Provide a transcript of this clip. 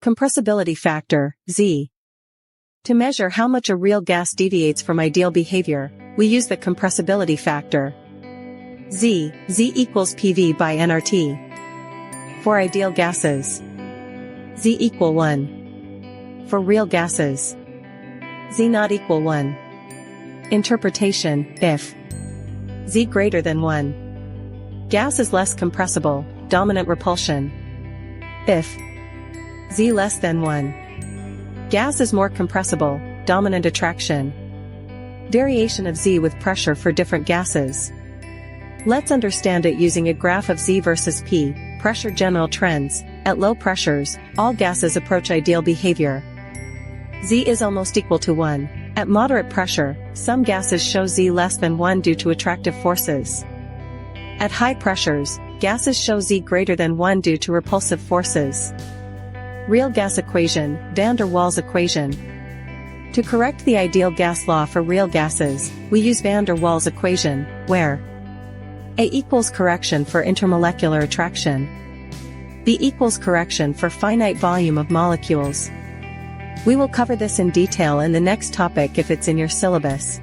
Compressibility factor, Z. To measure how much a real gas deviates from ideal behavior, we use the compressibility factor. Z equals PV by nRT. For ideal gases, Z equal 1. For real gases, Z not equal 1. Interpretation: if Z greater than 1, gas is less compressible, dominant repulsion. If Z less than 1, gas is more compressible, dominant attraction. Variation of Z with pressure for different gases. Let's understand it using a graph of Z versus P, pressure general trends. At low pressures, all gases approach ideal behavior. Z is almost equal to 1. At moderate pressure, some gases show Z less than 1 due to attractive forces. At high pressures, gases show Z greater than 1 due to repulsive forces. Real gas equation, van der Waals equation. To correct the ideal gas law for real gases, we use van der Waals equation, where A equals correction for intermolecular attraction, B equals correction for finite volume of molecules. We will cover this in detail in the next topic if it's in your syllabus.